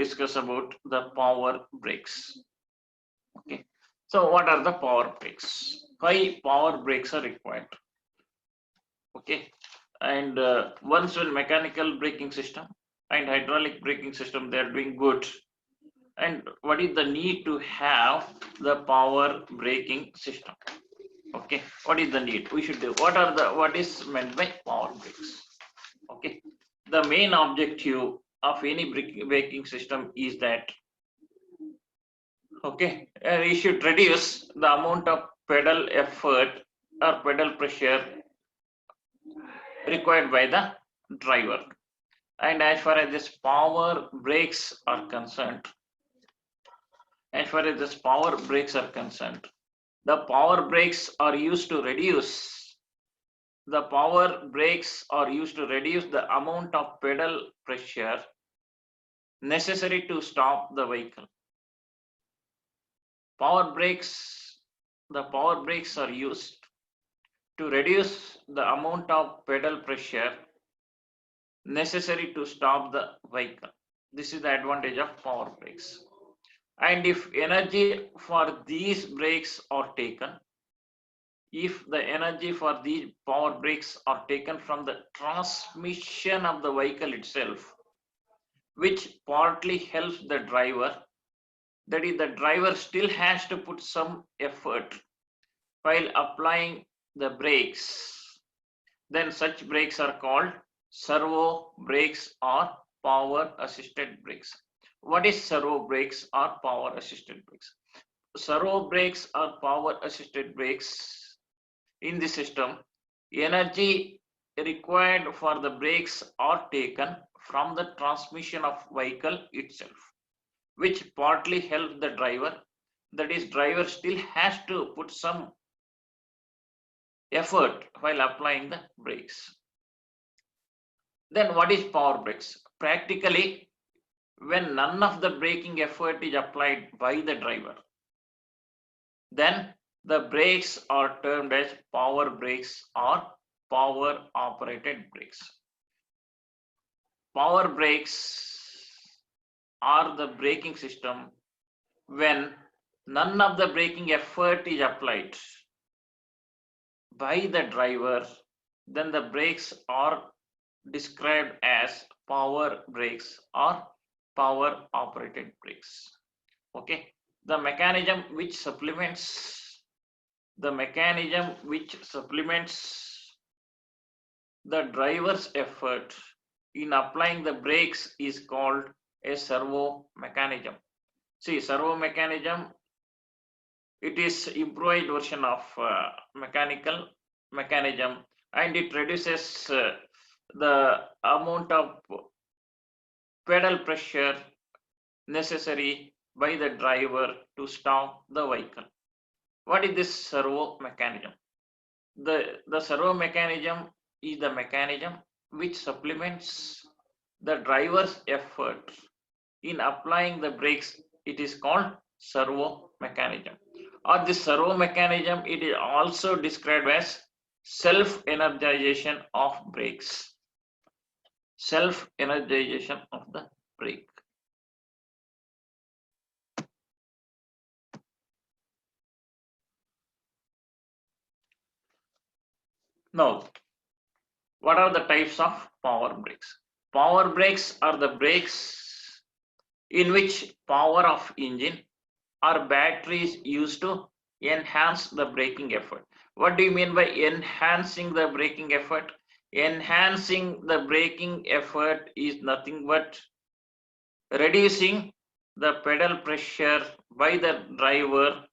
discuss about the power brakes. Okay. So what are the power brakes? Why power brakes are required? Okay. And once when mechanical braking system and hydraulic braking system, they are doing good. And what is the need to have the power braking system? Okay, what is the need we should do? What is meant by power brakes? Okay, the main objective of any braking system is that, okay, we should reduce the amount of pedal effort or pedal pressure required by the driver. And as far as this power brakes are concerned, the power brakes are used to reduce the amount of pedal pressure necessary to stop the vehicle. The power brakes are used to reduce the amount of pedal pressure necessary to stop the vehicle. This is the advantage of power brakes. And if energy for these brakes are taken, if the energy for these power brakes are taken from the transmission of the vehicle itself, which partly helps the driver, that is, the driver still has to put some effort while applying the brakes, then such brakes are called servo brakes or power assisted brakes. What is servo brakes or power assisted brakes? Servo brakes or power assisted brakes, in the system, energy required for the brakes are taken from the transmission of vehicle itself, which partly helps the driver. That is, driver still has to put some effort while applying the brakes. Then what is power brakes? Practically, when none of the braking effort is applied by the driver, then the brakes are termed as power brakes or power operated brakes. Power brakes are the braking system when none of the braking effort is applied by the driver, then the brakes are described as power brakes or power operated brakes. Okay, the mechanism which supplements the driver's effort in applying the brakes is called a servo mechanism. See, servo mechanism, it is improved version of mechanical mechanism, and it reduces the amount of pedal pressure necessary by the driver to stop the vehicle. What is this servo mechanism? The servo mechanism is the mechanism which supplements the driver's effort in applying the brakes. It is called servo mechanism. Or the servo mechanism, it is also described as self-energization of brakes. Self-energization of the brake. Now, what are the types of power brakes? Power brakes are the brakes in which power of engine or battery is used to enhance the braking effort. What do you mean by enhancing the braking effort? Enhancing the braking effort is nothing but reducing the pedal pressure by the driver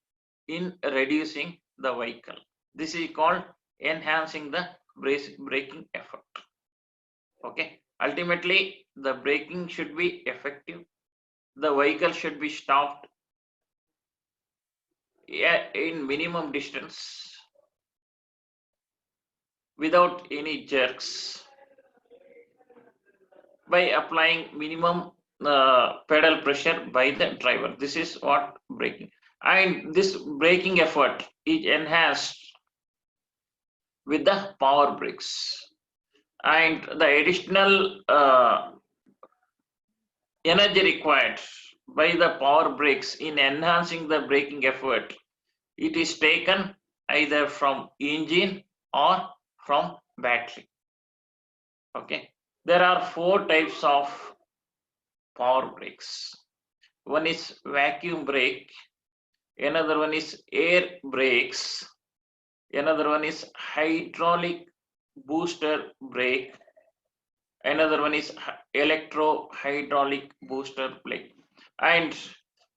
in reducing the vehicle. This is called enhancing the braking effort. Okay, ultimately the braking should be effective. The vehicle should be stopped in minimum distance without any jerks by applying minimum pedal pressure by the driver. This is what braking, and this braking effort is enhanced with the power brakes. And the additional energy required by the power brakes in enhancing the braking effort, it is taken either from engine or from battery. Okay, there are four types of power brakes. One is vacuum brake, another one is air brakes, another one is hydraulic booster brake, another one is electro hydraulic booster brake. And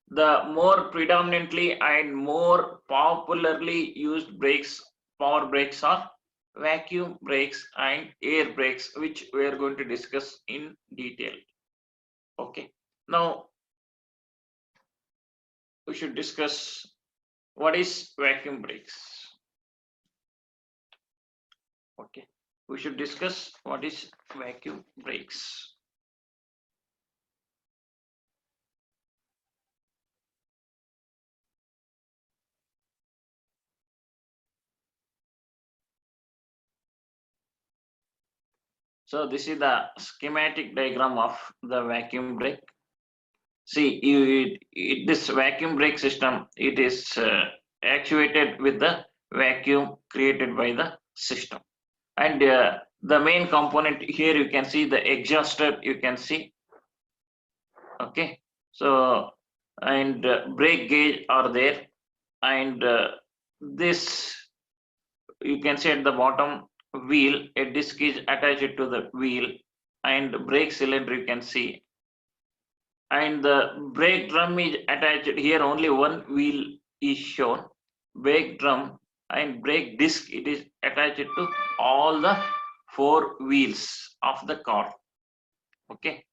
the more predominantly and more popularly used brakes, power brakes, are vacuum brakes and air brakes, which we are going to discuss in detail. Okay, now we should discuss what is vacuum brakes. Okay, we should discuss what is vacuum brakes. So this is the schematic diagram of the vacuum brake. See, this vacuum brake system, it is actuated with the vacuum created by the system. And the main component here, you can see the exhauster, you can see. Okay, so, and brake gauge are there, and this, you can see at the bottom wheel, a disc is attached to the wheel, and brake cylinder you can see, and the brake drum is attached here. Only one wheel is shown, brake drum, and brake disc, it is attached to all the four wheels of the car. Okay,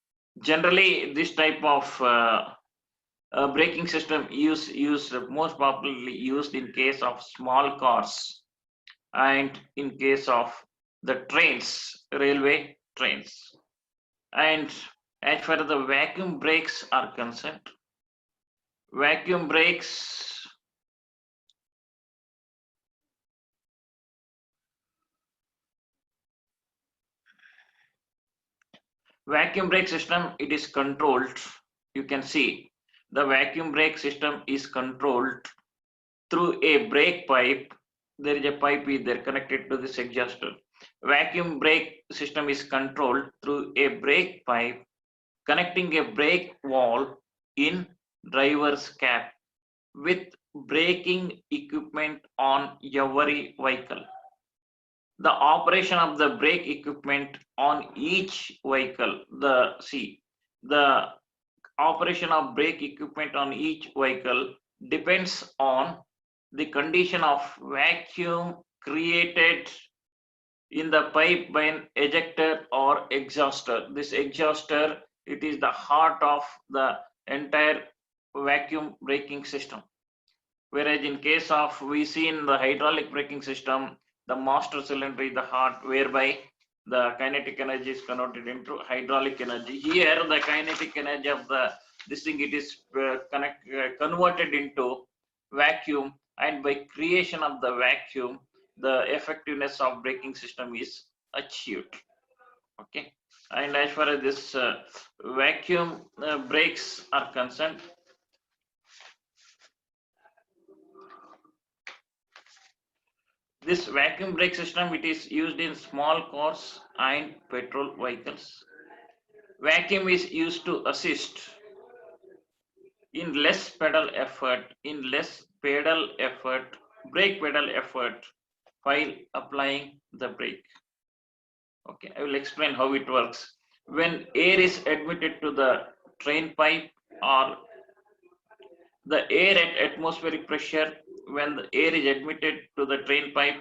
generally this type of braking system used most popularly used in case of small cars and in case of the trains, railway trains. And as far as the vacuum brakes are concerned, vacuum brakes, vacuum brake system, it is controlled. You can see the vacuum brake system is controlled through a brake pipe. There is a pipe is there connected to this exhauster. Vacuum brake system is controlled through a brake pipe connecting a brake valve in driver's cab with braking equipment on every vehicle. The operation of the brake equipment on each vehicle, the operation of brake equipment on each vehicle depends on the condition of vacuum created in the pipe by an ejector or exhauster. This exhauster, it is the heart of the entire vacuum braking system. Whereas in case of, we see in the hydraulic braking system, the master cylinder is the heart, whereby the kinetic energy is converted into hydraulic energy. Here the kinetic energy of the this thing, it is converted into vacuum, and by creation of the vacuum, the effectiveness of braking system is achieved. Okay, and as far as this vacuum brakes are concerned, this vacuum brake system, it is used in small cars and petrol vehicles. Vacuum is used to assist in less pedal effort, brake pedal effort while applying the brake. Okay, I will explain how it works. When air is admitted to the drain pipe, or the air at atmospheric pressure, when the air is admitted to the drain pipe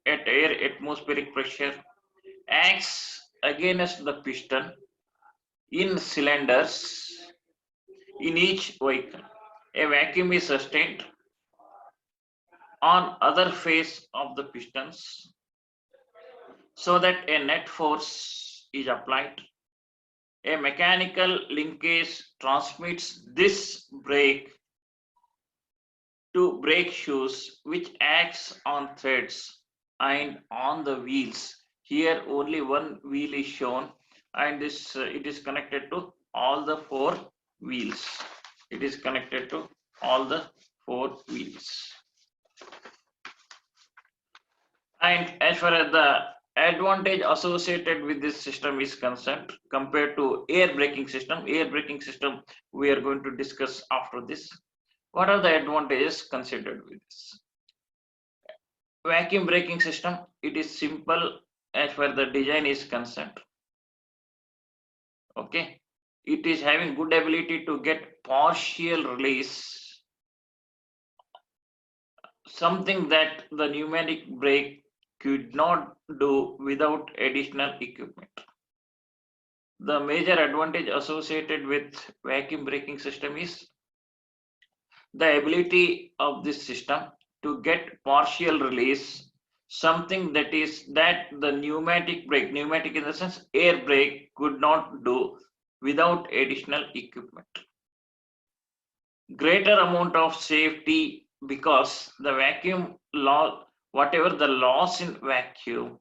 at air atmospheric pressure, acts against the piston in cylinders in each vehicle. A vacuum is sustained on other face of the pistons so that a net force is applied. A mechanical linkage transmits this brake to brake shoes, which acts on threads and on the wheels. Here only one wheel is shown, and this it is connected to all the four wheels. It is connected to all the four wheels. And as far as the advantage associated with this system is concerned compared to air braking system we are going to discuss after this. What are the advantages considered with this? Vacuum braking system, it is simple as far as the design is concerned. Okay, it is having good ability to get partial release, something that the pneumatic brake could not do without additional equipment. The major advantage associated with vacuum braking system is the ability of this system to get partial release, something that the pneumatic brake, pneumatic in the sense air brake, could not do without additional equipment. Greater amount of safety because the vacuum law, whatever the loss in vacuum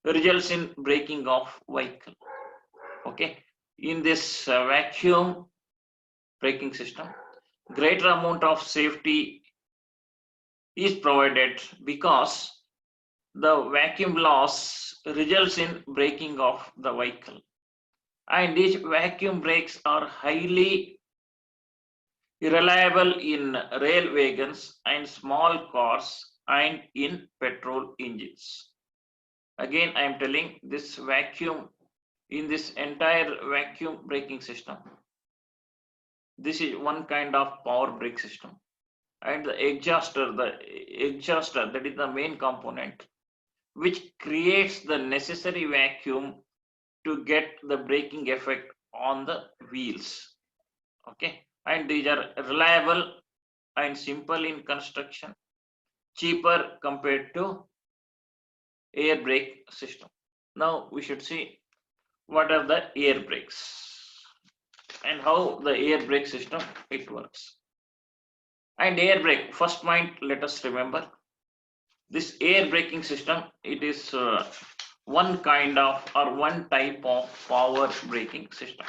results in braking of vehicle. Okay, in this vacuum braking system, greater amount of safety is provided because the vacuum loss results in braking of the vehicle, and these vacuum brakes are highly reliable in rail wagons and small cars and in petrol engines. Again, I am telling this vacuum, in this entire vacuum braking system, this is one kind of power brake system, and the exhauster that is the main component which creates the necessary vacuum to get the braking effect on the wheels. Okay, and these are reliable and simple in construction, cheaper compared to air brake system. Now we should see what are the air brakes and how the air brake system it works. And air brake, first point, let us remember this air braking system, it is one kind of or one type of power braking system.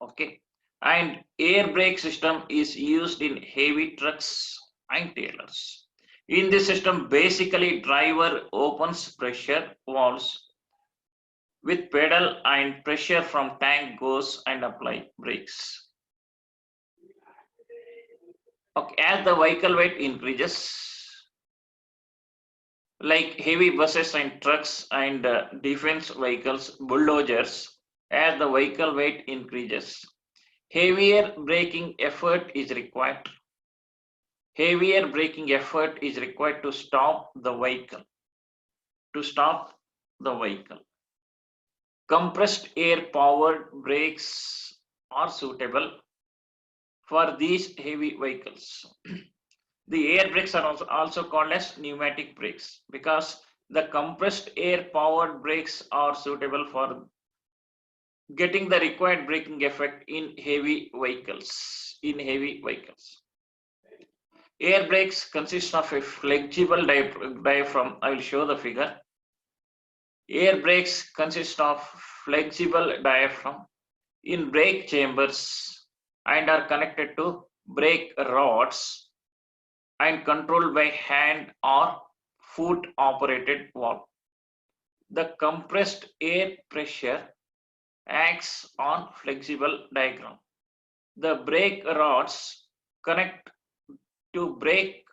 Okay, and air brake system is used in heavy trucks and trailers. In this system, basically driver opens pressure valves with pedal and pressure from tank goes and apply brakes. Okay, as the vehicle weight increases, like heavy buses and trucks and defense vehicles, bulldozers, as the vehicle weight increases, heavier braking effort is required. Heavier braking effort is required to stop the vehicle. Compressed air powered brakes are suitable for these heavy vehicles. The air brakes are also called as pneumatic brakes because the compressed air powered brakes are suitable for getting the required braking effect in heavy vehicles. Air brakes consist of a flexible diaphragm. I will show the figure. Air brakes consist of flexible diaphragm in brake chambers and are connected to brake rods and controlled by hand or foot operated valve. The compressed air pressure acts on flexible diaphragm. The brake rods connect to brake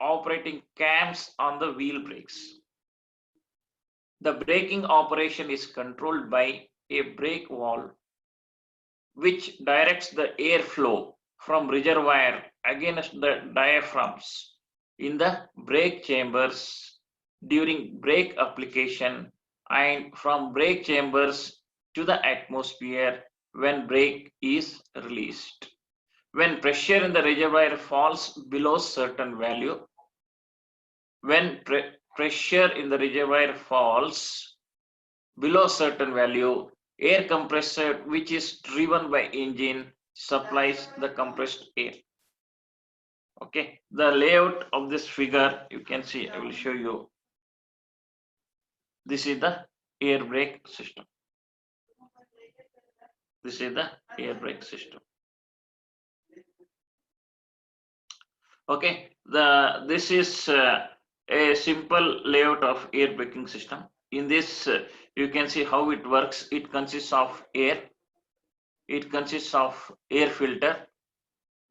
operating cams on the wheel brakes. The braking operation is controlled by a brake valve which directs the airflow from reservoir against the diaphragms in the brake chambers during brake application and from brake chambers to the atmosphere when brake is released. When pressure in the reservoir falls below certain value, pressure in the reservoir falls below certain value, air compressor which is driven by engine supplies the compressed air. Okay, the layout of this figure you can see, I will show you. This is the air brake system. This is the air brake system. Okay, this is a simple layout of air braking system. In this, you can see how it works. It consists of air. It consists of air filter.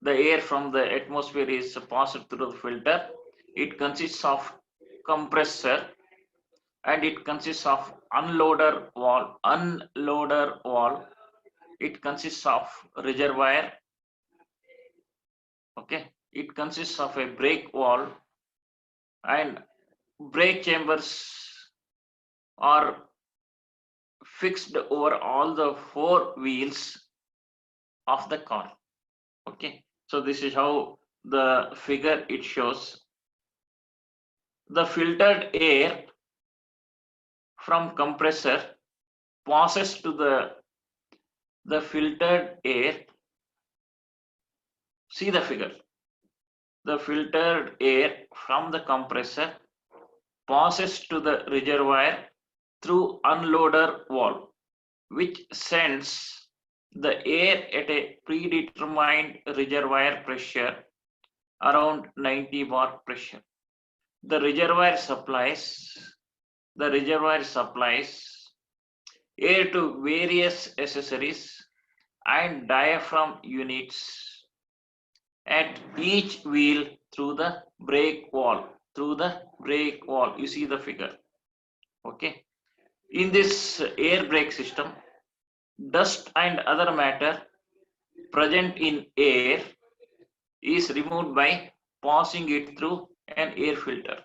The air from the atmosphere is passed through the filter. It consists of compressor, and it consists of unloader valve. Unloader valve. It consists of reservoir. Okay, it consists of a brake valve, and brake chambers are fixed over all the four wheels of the car. Okay, so this is how the figure it shows. The filtered air from compressor passes to the filtered air. See the figure. The filtered air from the compressor passes to the reservoir through unloader valve, which sends the air at a predetermined reservoir pressure around 90 bar pressure. The reservoir supplies air to various accessories and diaphragm units at each wheel through the brake valve. You see the figure. Okay. In this air brake system, dust and other matter present in air is removed by passing it through an air filter.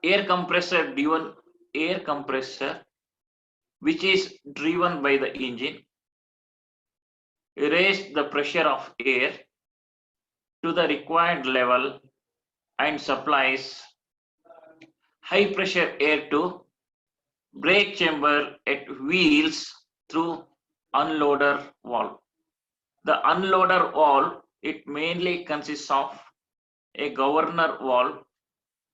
Air compressor, which is driven by the engine, raise the pressure of air to the required level and supplies high pressure air to brake chamber at wheels through unloader valve. The unloader valve, it mainly consists of a governor valve,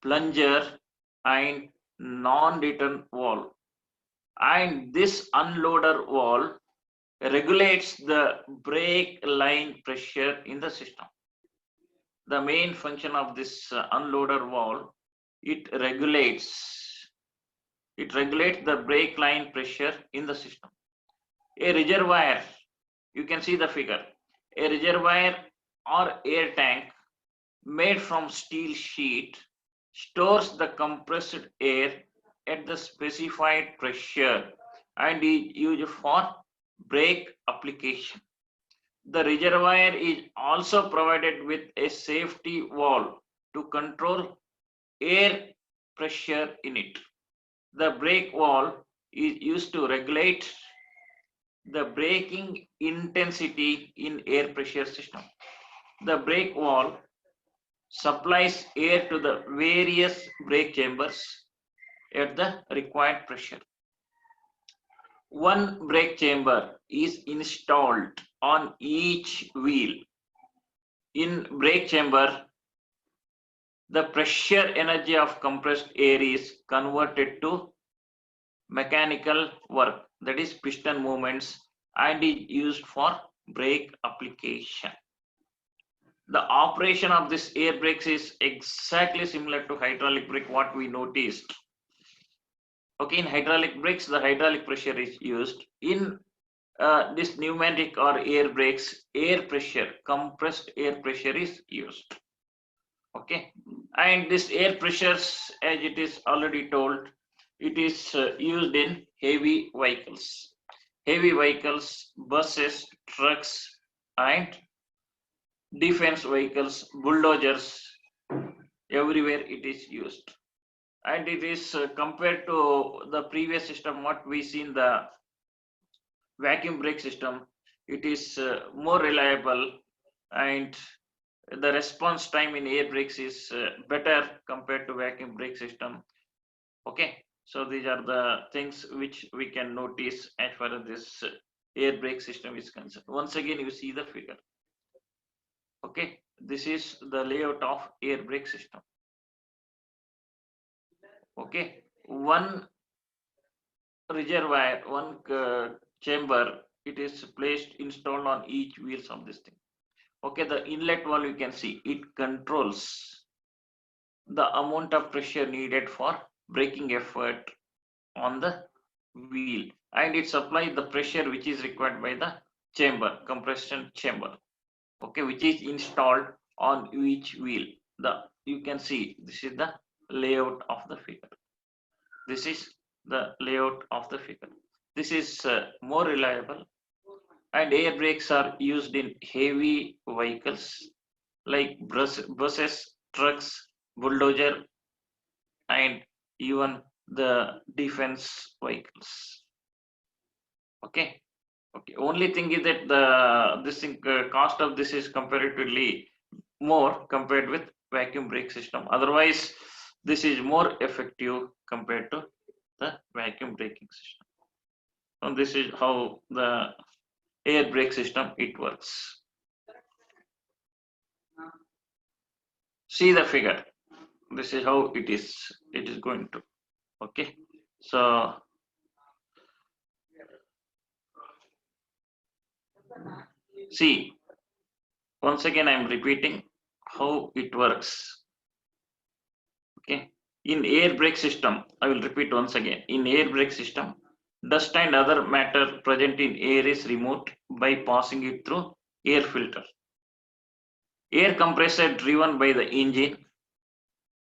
plunger, and non-return valve. And this unloader valve regulates the brake line pressure in the system. The main function of this unloader valve, it regulates the brake line pressure in the system. A reservoir, you can see the figure. A reservoir or air tank made from steel sheet stores the compressed air at the specified pressure and is used for brake application. The reservoir is also provided with a safety valve to control air pressure in it. The brake valve is used to regulate the braking intensity in air pressure system. The brake valve supplies air to the various brake chambers at the required pressure. One brake chamber is installed on each wheel. In brake chamber, the pressure energy of compressed air is converted to mechanical work, that is piston movements, and is used for brake application. The operation of this air brakes is exactly similar to hydraulic brake, what we noticed. Okay, in hydraulic brakes, the hydraulic pressure is used. In this pneumatic or air brakes, air pressure, compressed air pressure is used. Okay, and this air pressures, as it is already told, it is used in heavy vehicles, buses, trucks, and defense vehicles, bulldozers. Everywhere it is used, and it is compared to the previous system what we see in the vacuum brake system. It is more reliable, and the response time in air brakes is better compared to vacuum brake system. Okay, so these are the things which we can notice as far as this air brake system is concerned. Once again, you see the figure. Okay, this is the layout of air brake system. Okay, one reservoir, one chamber, it is installed on each wheels of this thing. Okay, the inlet valve you can see, it controls the amount of pressure needed for braking effort on the wheel, and it supplies the pressure which is required by the chamber, compression chamber, okay, which is installed on each wheel. You can see this is the layout of the figure. This is the layout of the figure. This is more reliable, and air brakes are used in heavy vehicles like buses, trucks, bulldozer, and even the defense vehicles. Okay. Okay. Only thing is that cost of this is comparatively more compared with vacuum brake system. Otherwise, this is more effective compared to the vacuum braking system. So this is how the air brake system it works. See the figure. This is how it is. It is going to. Okay. So see, once again, I'm repeating how it works. Okay. In air brake system, I will repeat once again. In air brake system, dust and other matter present in air is removed by passing it through air filter. Air compressor driven by the engine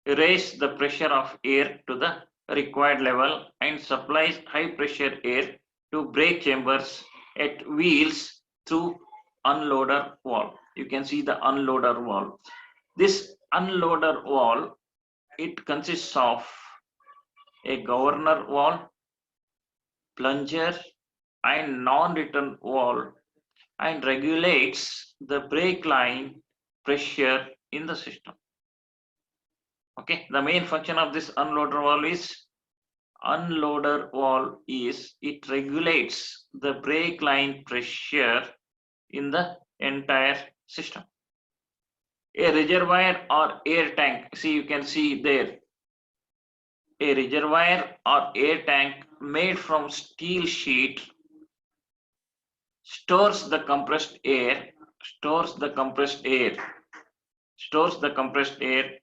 raise the pressure of air to the required level and supplies high pressure air to brake chambers at wheels through unloader valve. You can see the unloader valve. This unloader valve, it consists of a governor valve, plunger, and non-return valve, and regulates the brake line pressure in the system. Okay, the main function of this unloader valve is it regulates the brake line pressure in the entire system. A reservoir or air tank, see, you can see there, a reservoir or air tank made from steel sheet stores the compressed air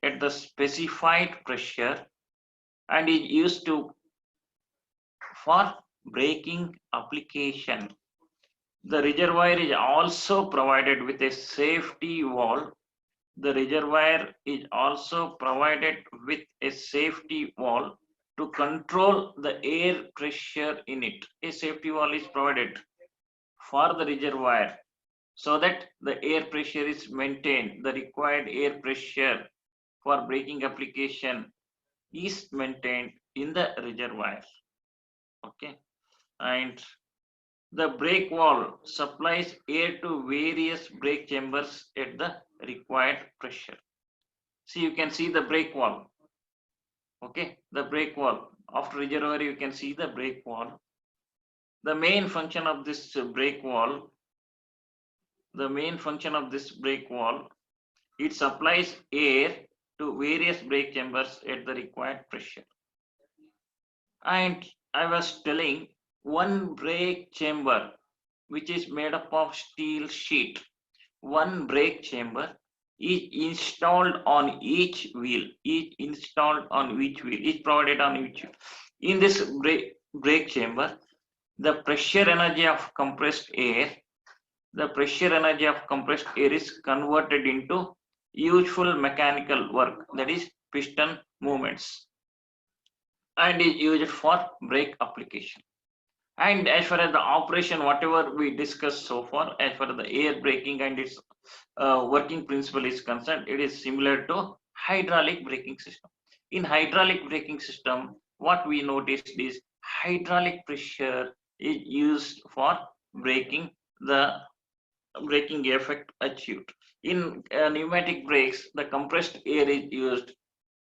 at the specified pressure and is used for braking application. The reservoir is also provided with a safety valve. The reservoir is also provided with a safety valve to control the air pressure in it. A safety valve is provided for the reservoir so that the air pressure is maintained. The required air pressure for braking application is maintained in the reservoir. Okay, and the brake valve supplies air to various brake chambers at the required pressure. See, you can see the brake valve. Okay, the brake valve. After reservoir, you can see the brake valve. The main function of this brake valve, it supplies air to various brake chambers at the required pressure. And I was telling, one brake chamber which is made up of steel sheet, one brake chamber is installed on each wheel, is provided on each wheel. In this brake chamber, the pressure energy of compressed air is converted into useful mechanical work, that is piston movements, and is used for brake application. And as far as the operation, whatever we discussed so far, as far as the air braking and its working principle is concerned, it is similar to hydraulic braking system. In hydraulic braking system, what we noticed is hydraulic pressure is used for braking effect achieved. In pneumatic brakes, the compressed air is used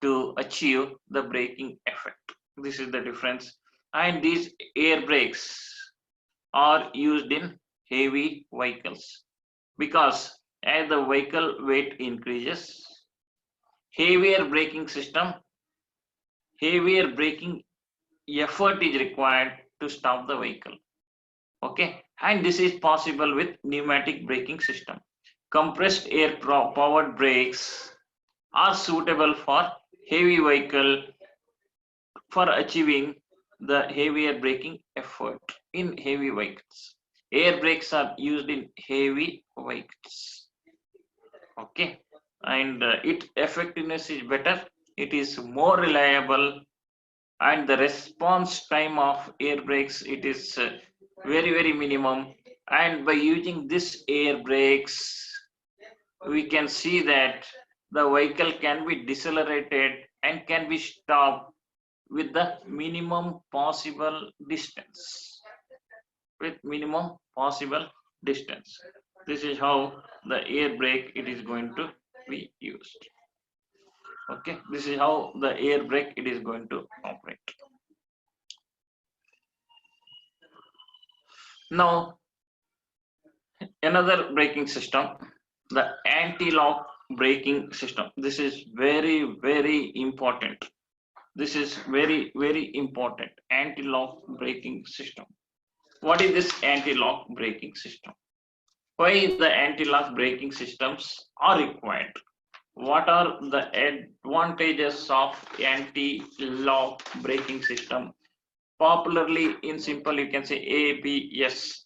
to achieve the braking effect. This is the difference. And these air brakes are used in heavy vehicles because as the vehicle weight increases, heavier braking effort is required to stop the vehicle. Okay, and this is possible with pneumatic braking system. Compressed air powered brakes are suitable for heavy vehicle for achieving the heavier braking effort in heavy vehicles. Air brakes are used in heavy vehicles. Okay, and its effectiveness is better. It is more reliable, and the response time of air brakes, it is very minimum. And by using this air brakes, we can see that the vehicle can be decelerated and can be stopped with the minimum possible distance. This is how the air brake it is going to be used. Okay, this is how the air brake it is going to operate. Now, another braking system, the anti-lock braking system. This is very important. This is very important. Anti-lock braking system. What is this anti-lock braking system? Why the anti-lock braking systems are required? What are the advantages of anti-lock braking system? Popularly in simple you can say ABS.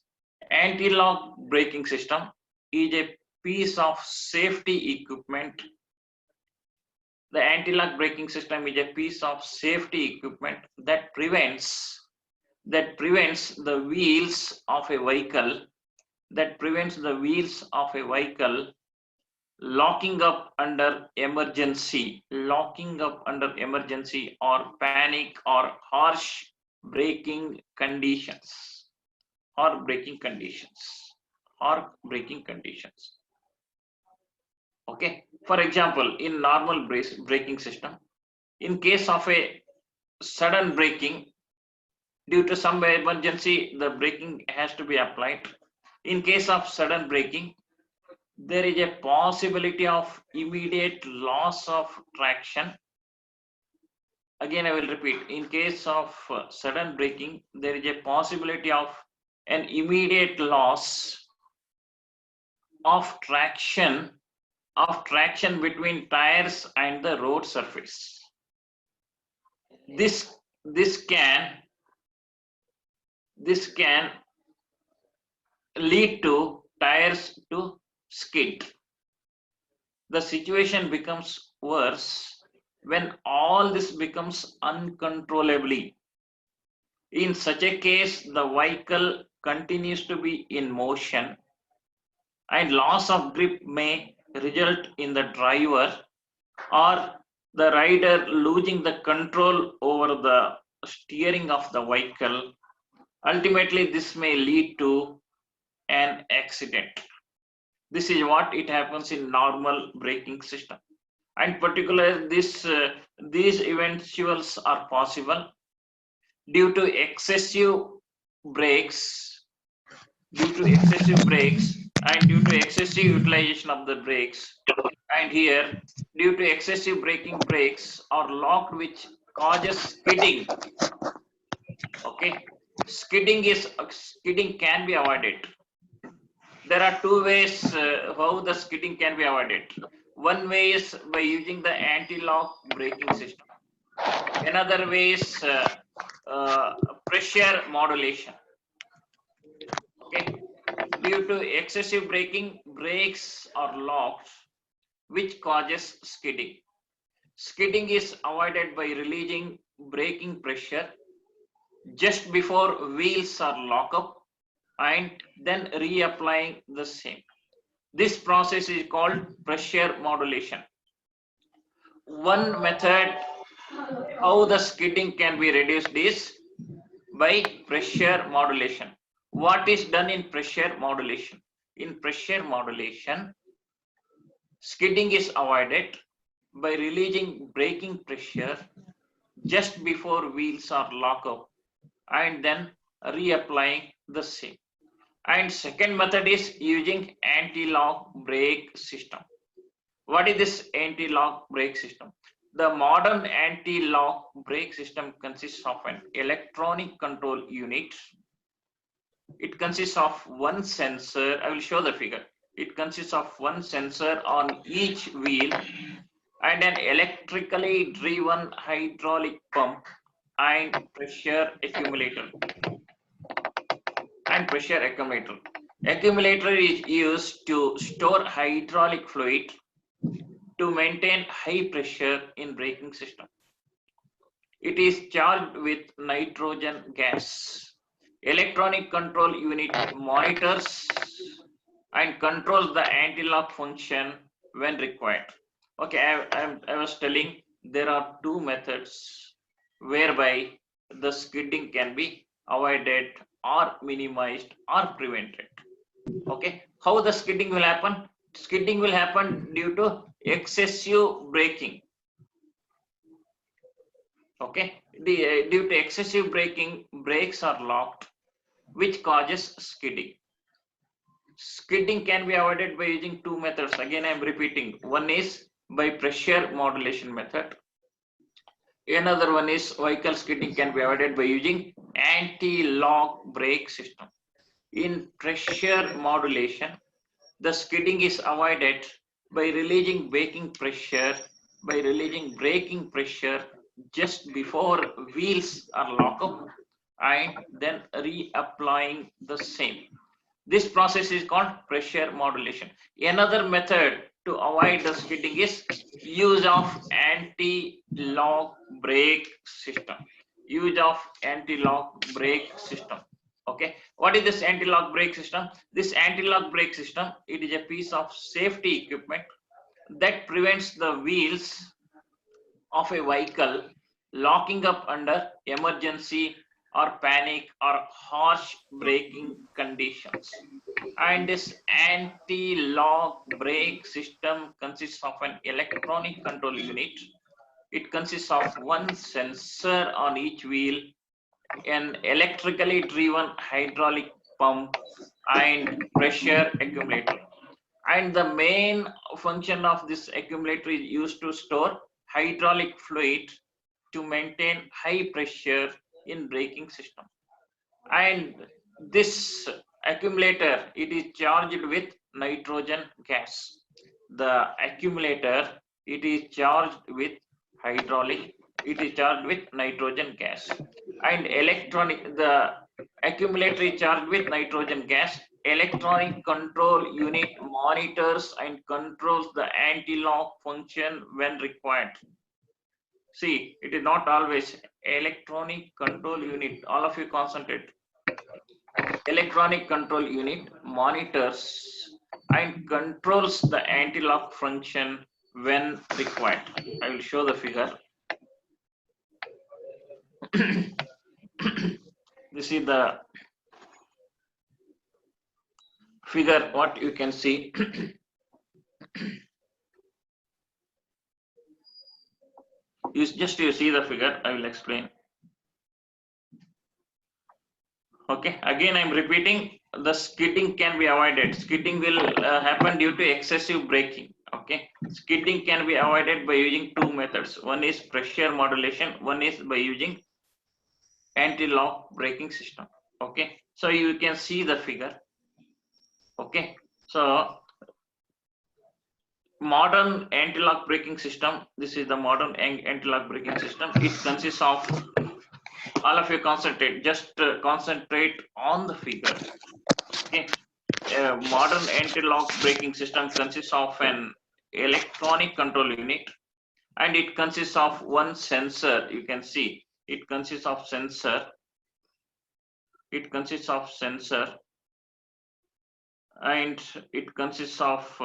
Anti-lock braking system is a piece of safety equipment. The anti-lock braking system is a piece of safety equipment that prevents the wheels of a vehicle locking up under emergency or panic or harsh braking conditions. Okay, for example, in normal braking system, in case of a sudden braking due to some emergency, the braking has to be applied. In case of sudden braking, there is a possibility of immediate loss of traction. Again, I will repeat, in case of sudden braking, there is a possibility of an immediate loss of traction between tires and the road surface. This can lead to tires to skid. The situation becomes worse when all this becomes uncontrollably. In such a case, the vehicle continues to be in motion and loss of grip may result in the driver or the rider losing the control over the steering of the vehicle. Ultimately, this may lead to an accident. This is what it happens in normal braking system, and particularly these eventuals are possible due to excessive brakes and due to excessive utilization of the brakes. And here, due to excessive braking, brakes are locked, which causes skidding. Okay, skidding can be avoided. There are two ways how the skidding can be avoided. One way is by using the anti-lock braking system. Another way is pressure modulation. Okay, due to excessive braking, brakes are locked, which causes skidding. Skidding is avoided by releasing braking pressure just before wheels are locked up and then reapplying the same. This process is called pressure modulation. One method how the skidding can be reduced is by pressure modulation. What is done in pressure modulation? In pressure modulation, skidding is avoided by releasing braking pressure just before wheels are locked up and then reapplying the same. And second method is using anti-lock brake system. What is this anti-lock brake system? The modern anti-lock brake system consists of an electronic control unit. It consists of one sensor. I will show the figure. It consists of one sensor on each wheel and an electrically driven hydraulic pump and pressure accumulator. Accumulator is used to store hydraulic fluid to maintain high pressure in braking system. It is charged with nitrogen gas. Electronic control unit monitors and controls the anti-lock function when required. Okay, I was telling there are two methods whereby the skidding can be avoided or minimized or prevented. Okay, how the skidding will happen? Skidding will happen due to excessive braking. Okay, due to excessive braking, brakes are locked, which causes skidding. Skidding can be avoided by using two methods. Again, I am repeating. One is by pressure modulation method. Another one is vehicle skidding can be avoided by using anti-lock brake system. In pressure modulation, the skidding is avoided by releasing braking pressure just before wheels are locked up and then reapplying the same. This process is called pressure modulation. Another method to avoid the skidding is use of anti-lock brake system. Okay, what is this anti-lock brake system? This anti-lock brake system, it is a piece of safety equipment that prevents the wheels of a vehicle locking up under emergency or panic or harsh braking conditions. And this anti-lock brake system consists of an electronic control unit. It consists of one sensor on each wheel, an electrically driven hydraulic pump, and pressure accumulator. And the main function of this accumulator is used to store hydraulic fluid to maintain high pressure in braking system. And this accumulator, it is charged with nitrogen gas. The accumulator, it is charged with nitrogen gas. And the accumulator is charged with nitrogen gas. Electronic control unit monitors and controls the anti-lock function when required. See, it is not always electronic control unit. All of you concentrate. Electronic control unit monitors and controls the anti-lock function when required. I will show the figure. This is the figure, what you can see. You see the figure, I will explain. Okay, again I'm repeating, the skidding can be avoided. Skidding will happen due to excessive braking. Okay, skidding can be avoided by using two methods. One is pressure modulation, one is by using anti-lock braking system. Okay, so you can see the figure. Okay, so modern anti-lock braking system, this is the modern anti-lock braking system. It consists of, all of you concentrate, just concentrate on the figure. Okay, a modern anti-lock braking system consists of an electronic control unit, and it consists of one sensor. You can see it consists of sensor. And it consists of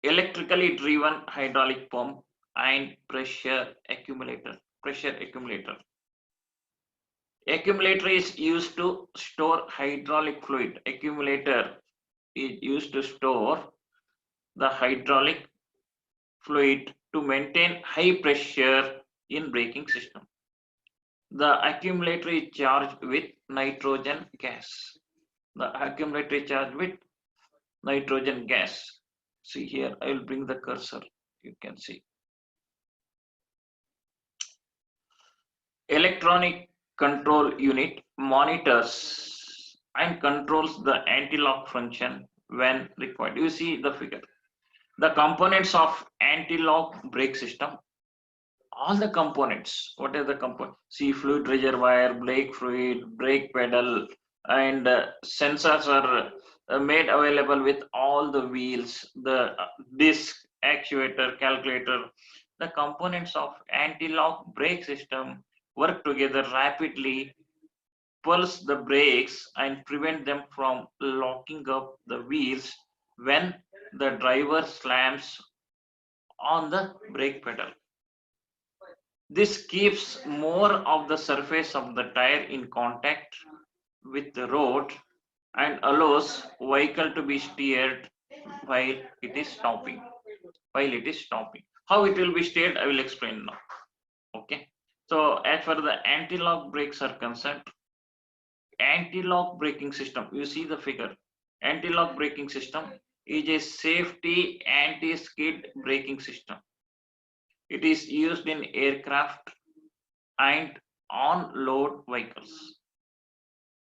electrically driven hydraulic pump and pressure accumulator. Accumulator is used to store hydraulic fluid. Accumulator is used to store the hydraulic fluid to maintain high pressure in braking system. The accumulator is charged with nitrogen gas. See here, I will bring the cursor. You can see. Electronic control unit monitors and controls the anti-lock function when required. You see the figure. The components of anti-lock brake system, all the components. What are the components? See, fluid reservoir, brake fluid, brake pedal, and sensors are made available with all the wheels, the disc, actuator, calculator. The components of anti-lock brake system work together rapidly, pulse the brakes and prevent them from locking up the wheels when the driver slams on the brake pedal. This keeps more of the surface of the tire in contact with the road and allows vehicle to be steered while it is stopping. How it will be steered, I will explain now. Okay. So as far the anti-lock brakes are concerned, anti-lock braking system, you see the figure. Anti-lock braking system is a safety anti-skid braking system. It is used in aircraft and on-load vehicles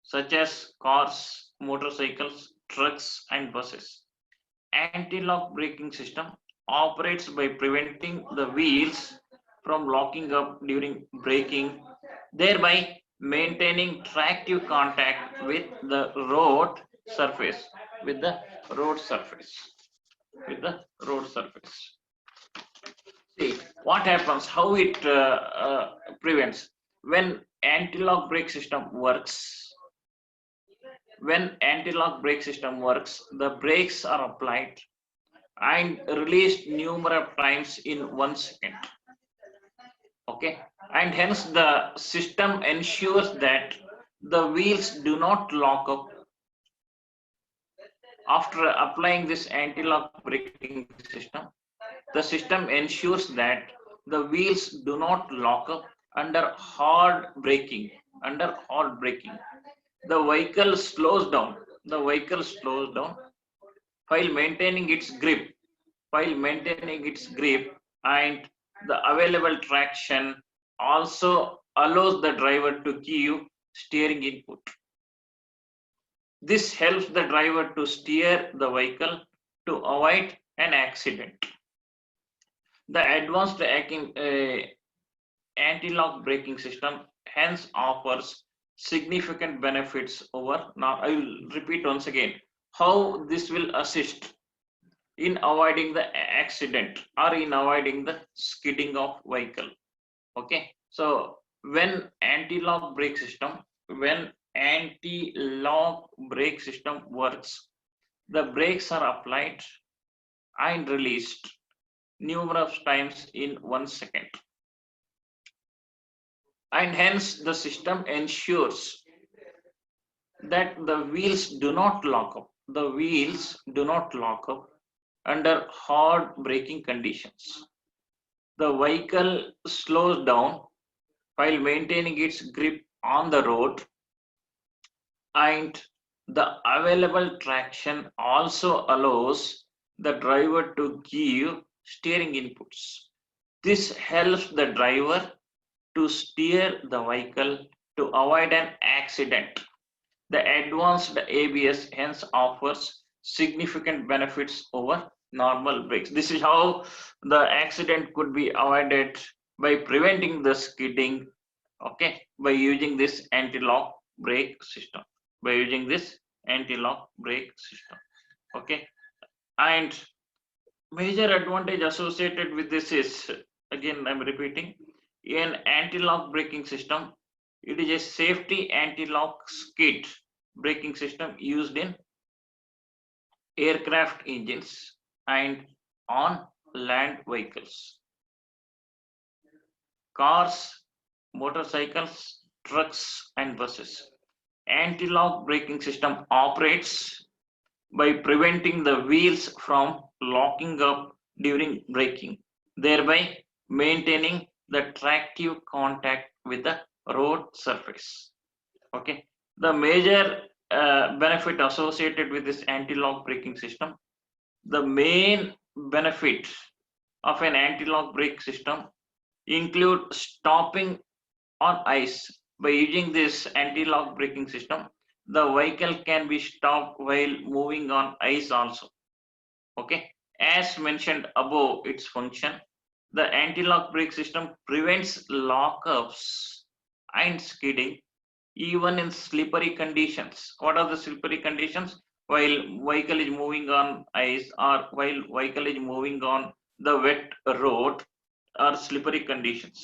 such as cars, motorcycles, trucks, and buses. Anti-lock braking system operates by preventing the wheels from locking up during braking, thereby maintaining tractive contact with the road surface. With the road surface. With the road surface. See what happens, how it prevents when anti-lock brake system works. When anti-lock brake system works, the brakes are applied and released numerous times in 1 second. Okay, and hence the system ensures that the wheels do not lock up. After applying this anti-lock braking system, the system ensures that the wheels do not lock up under hard braking. The vehicle slows down. While maintaining its grip. And the available traction also allows the driver to give steering input. This helps the driver to steer the vehicle to avoid an accident. The advanced anti-lock braking system hence offers significant benefits over. Now I will repeat once again how this will assist in avoiding the accident or in avoiding the skidding of vehicle. Okay, so when anti-lock brake system works, the brakes are applied and released numerous times in 1 second, and hence the system ensures that the wheels do not lock up under hard braking conditions. The vehicle slows down while maintaining its grip on the road, and the available traction also allows the driver to give steering inputs. This helps the driver to steer the vehicle to avoid an accident. The advanced ABS hence offers significant benefits over normal brakes. This is how the accident could be avoided by preventing the skidding, okay, by using this anti-lock brake system. Okay, and major advantage associated with this is, again I'm repeating, an anti-lock braking system. It is a safety anti-lock skid braking system used in aircraft engines and on land vehicles, cars, motorcycles, trucks, and buses. Anti-lock braking system operates by preventing the wheels from locking up during braking, thereby maintaining the tractive contact with the road surface. Okay, the major benefit associated with this anti-lock braking system, the main benefit of an anti-lock brake system include stopping on ice. By using this anti-lock braking system, the vehicle can be stopped while moving on ice also. Okay, as mentioned above its function, the anti-lock brake system prevents lockups and skidding even in slippery conditions. What are the slippery conditions? While vehicle is moving on ice or while vehicle is moving on the wet road or slippery conditions.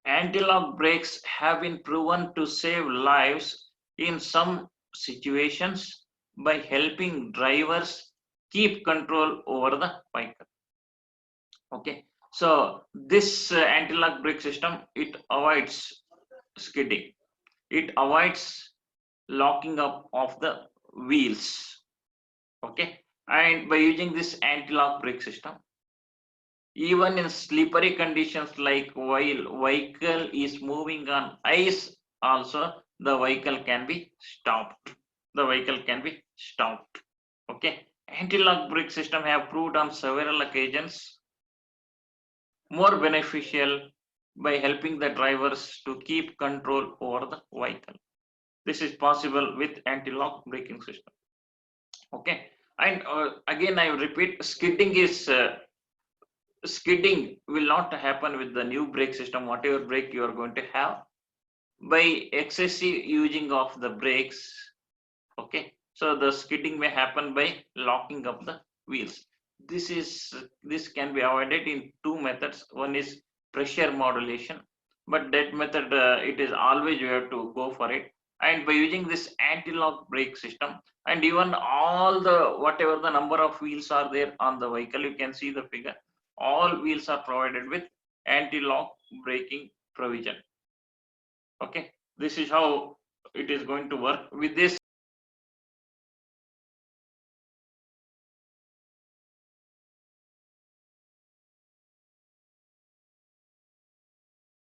Anti-lock brakes have been proven to save lives in some situations by helping drivers keep control over the vehicle. Okay, so this anti-lock brake system, it avoids skidding, it avoids locking up of the wheels. Okay, and by using this anti-lock brake system, even in slippery conditions like while vehicle is moving on ice also, the vehicle can be stopped, the vehicle can be stopped. Okay, anti-lock brake system have proved on several occasions more beneficial by helping the drivers to keep control over the vehicle. This is possible with anti-lock braking system. Okay, and again I repeat, skidding will not happen with the new brake system. Whatever brake you are going to have, by excessive using of the brakes. Okay, so the skidding may happen by locking up the wheels. This can be avoided in two methods. One is pressure modulation, but that method, it is always you have to go for it. And by using this anti-lock brake system, and even all the whatever the number of wheels are there on the vehicle, you can see the figure, all wheels are provided with anti-lock braking provision. Okay, this is how it is going to work. With this